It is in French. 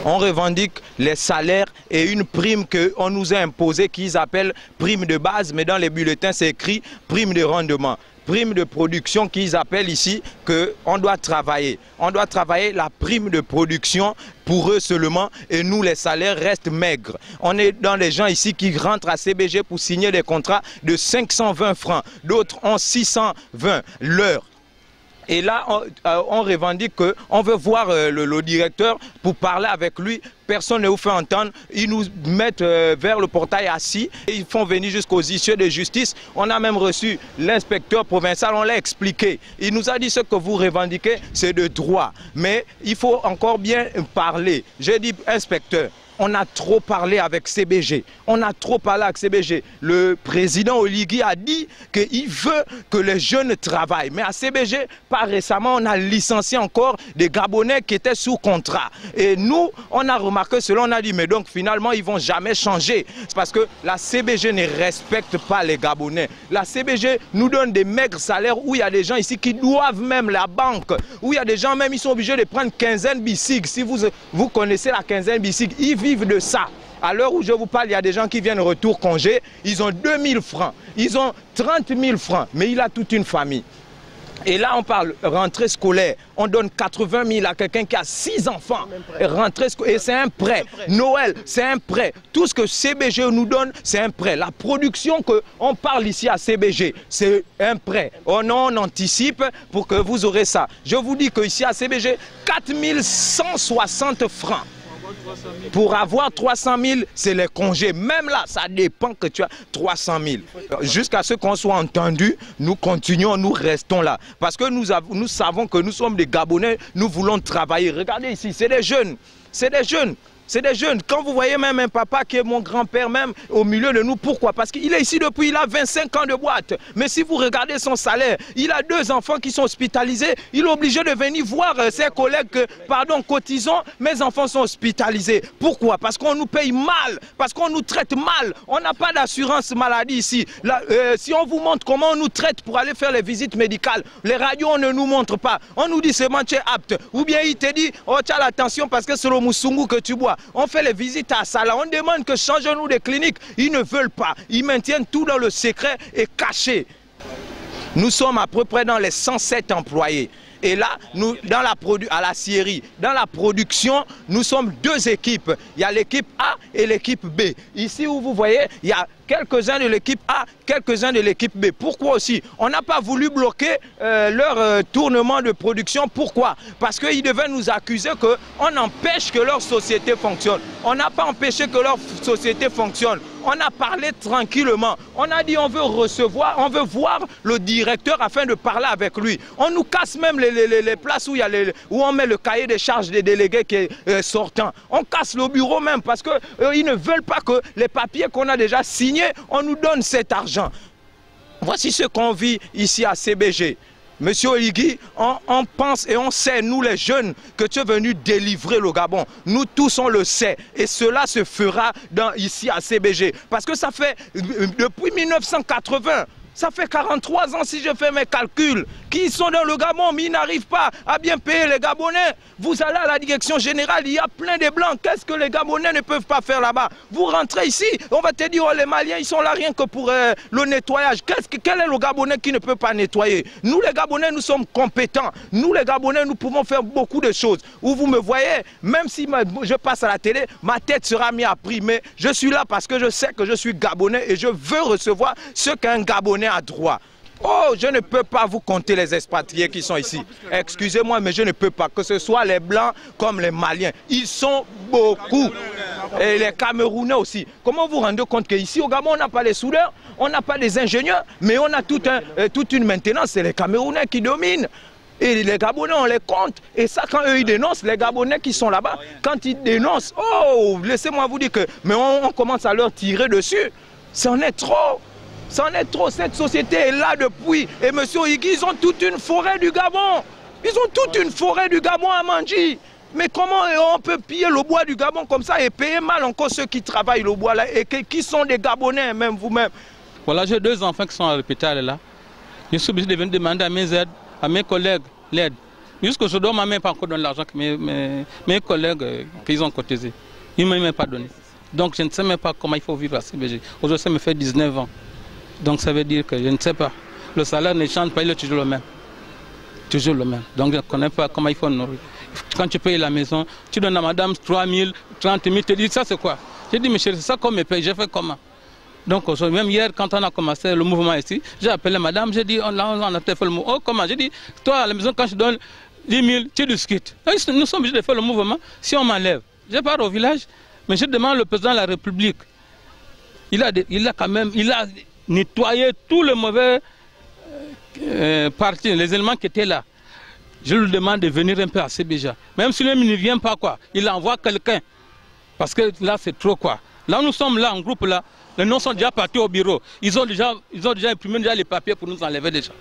On revendique les salaires et une prime qu'on nous a imposée qu'ils appellent prime de base, mais dans les bulletins c'est écrit prime de rendement. Prime de production qu'ils appellent ici qu'on doit travailler. On doit travailler la prime de production pour eux seulement et nous les salaires restent maigres. On est dans les gens ici qui rentrent à CBG pour signer des contrats de 520 francs. D'autres ont 620 l'heure. Et là, on revendique qu'on veut voir le directeur pour parler avec lui. Personne ne vous fait entendre. Ils nous mettent vers le portail assis. Et ils font venir jusqu'aux issues de justice. On a même reçu l'inspecteur provincial. On l'a expliqué. Il nous a dit ce que vous revendiquez, c'est de droit. Mais il faut encore bien parler. J'ai dit, inspecteur, on a trop parlé avec CBG. On a trop parlé avec CBG. Le président Oligui a dit qu'il veut que les jeunes travaillent. Mais à CBG, pas récemment, on a licencié encore des Gabonais qui étaient sous contrat. Et nous, on a remarqué cela, on a dit, mais donc finalement, ils ne vont jamais changer. C'est parce que la CBG ne respecte pas les Gabonais. La CBG nous donne des maigres salaires où il y a des gens ici qui doivent même la banque. Où il y a des gens même, ils sont obligés de prendre quinzaine bisig. Si vous connaissez la quinzaine bisig, ils vivent de ça. À l'heure où je vous parle, il y a des gens qui viennent retour congé, ils ont 2000 francs, ils ont 30 000 francs, mais il a toute une famille. Et là, on parle rentrée scolaire. On donne 80 000 à quelqu'un qui a 6 enfants. Et c'est un prêt. Noël, c'est un prêt. Tout ce que CBG nous donne, c'est un prêt. La production qu'on parle ici à CBG, c'est un prêt. Oh non, on anticipe pour que vous aurez ça. Je vous dis qu'ici à CBG, 4 160 francs. Pour avoir 300 000, c'est les congés. Même là, ça dépend que tu as 300 000. Jusqu'à ce qu'on soit entendu, nous continuons, nous restons là. Parce que nous savons que nous sommes des Gabonais, nous voulons travailler. Regardez ici, c'est des jeunes. C'est des jeunes. C'est des jeunes. Quand vous voyez même un papa qui est mon grand-père même au milieu de nous, pourquoi? Parce qu'il est ici depuis, il a 25 ans de boîte. Mais si vous regardez son salaire, il a 2 enfants qui sont hospitalisés. Il est obligé de venir voir ses collègues que, pardon, cotisons, mes enfants sont hospitalisés. Pourquoi? Parce qu'on nous paye mal, parce qu'on nous traite mal. On n'a pas d'assurance maladie ici. Là, si on vous montre comment on nous traite pour aller faire les visites médicales, les radios, on ne nous montre pas. On nous dit seulement tu es apte. Ou bien il te dit, oh tu as l'attention parce que c'est le moussoungou que tu bois. On fait les visites à Sala, on demande que changeons-nous des cliniques. Ils ne veulent pas. Ils maintiennent tout dans le secret et caché. Nous sommes à peu près dans les 107 employés. Et là, nous, à la scierie, dans la production, nous sommes 2 équipes. Il y a l'équipe A et l'équipe B. Ici où vous voyez, il y a quelques-uns de l'équipe A, quelques-uns de l'équipe B. Pourquoi aussi? On n'a pas voulu bloquer leur tournement de production. Pourquoi? Parce qu'ils devaient nous accuser qu'on empêche que leur société fonctionne. On n'a pas empêché que leur société fonctionne. On a parlé tranquillement. On a dit on veut recevoir, on veut voir le directeur afin de parler avec lui. On nous casse même les places où on met le cahier des charges des délégués qui est sortant. On casse le bureau même parce qu'ils ne veulent pas que les papiers qu'on a déjà signés, on nous donne cet argent. Voici ce qu'on vit ici à CBG. Monsieur Oligui, on pense et on sait, nous les jeunes, que tu es venu délivrer le Gabon. Nous tous, on le sait. Et cela se fera ici à CBG. Parce que ça fait, depuis 1980, ça fait 43 ans si je fais mes calculs, qui sont dans le Gabon, mais ils n'arrivent pas à bien payer les Gabonais. Vous allez à la direction générale, il y a plein de blancs. Qu'est-ce que les Gabonais ne peuvent pas faire là-bas? Vous rentrez ici, on va te dire, oh, les Maliens, ils sont là rien que pour le nettoyage. Quel est le Gabonais qui ne peut pas nettoyer? Nous, les Gabonais, nous sommes compétents. Nous, les Gabonais, nous pouvons faire beaucoup de choses. Où vous me voyez, même si je passe à la télé, ma tête sera mise à prix. Mais je suis là parce que je sais que je suis Gabonais et je veux recevoir ce qu'un Gabonais a droit. Oh, je ne peux pas vous compter les expatriés qui sont ici. Excusez-moi, mais je ne peux pas. Que ce soit les Blancs comme les Maliens. Ils sont beaucoup. Et les Camerounais aussi. Comment vous vous rendez compte qu'ici au Gabon, on n'a pas les soudeurs, on n'a pas les ingénieurs, mais on a toute une maintenance. C'est les Camerounais qui dominent. Et les Gabonais, on les compte. Et ça, quand eux, ils dénoncent, les Gabonais qui sont là-bas, quand ils dénoncent, oh, laissez-moi vous dire que... Mais on commence à leur tirer dessus. C'en est trop. C'en est trop, cette société est là depuis. Et M. Oligui, ils ont toute une forêt du Gabon. Ils ont toute une forêt du Gabon à Mandji. Mais comment on peut piller le bois du Gabon comme ça et payer mal encore ceux qui travaillent le bois là et qui sont des Gabonais, même vous-même? Voilà, j'ai 2 enfants qui sont à l'hôpital là. Je suis obligé de venir demander à mes aides, à mes collègues l'aide. Jusqu'aujourd'hui, on ne m'a même pas encore donné l'argent que mes collègues qu'ils ont cotisé. Ils ne m'ont même pas donné. Donc je ne sais même pas comment il faut vivre à CBG. Aujourd'hui, ça me fait 19 ans. Donc ça veut dire que je ne sais pas. Le salaire ne change pas, il est toujours le même. Toujours le même. Donc je ne connais pas comment il faut nourrir. Quand tu payes la maison, tu donnes à madame 3 000, 30 000, tu dis ça c'est quoi? J'ai dit, mais chérie, c'est ça qu'on me paye, j'ai fait comment? Donc aujourd'hui, même hier, quand on a commencé le mouvement ici, j'ai appelé madame, j'ai dit, on a fait le mouvement. Oh, comment? J'ai dit, toi à la maison, quand je donne 10 000, tu discutes. Nous sommes obligés de faire le mouvement si on m'enlève. Je pars au village, mais je demande au président de la République. Il a nettoyé tous les mauvais partis, les éléments qui étaient là. Je lui demande de venir un peu à CBJ. Même si lui ne vient pas, quoi, il envoie quelqu'un. Parce que là, c'est trop, quoi. Là, nous sommes là, en groupe, là. Les noms sont déjà partis au bureau. Ils ont déjà imprimé les papiers pour nous enlever déjà.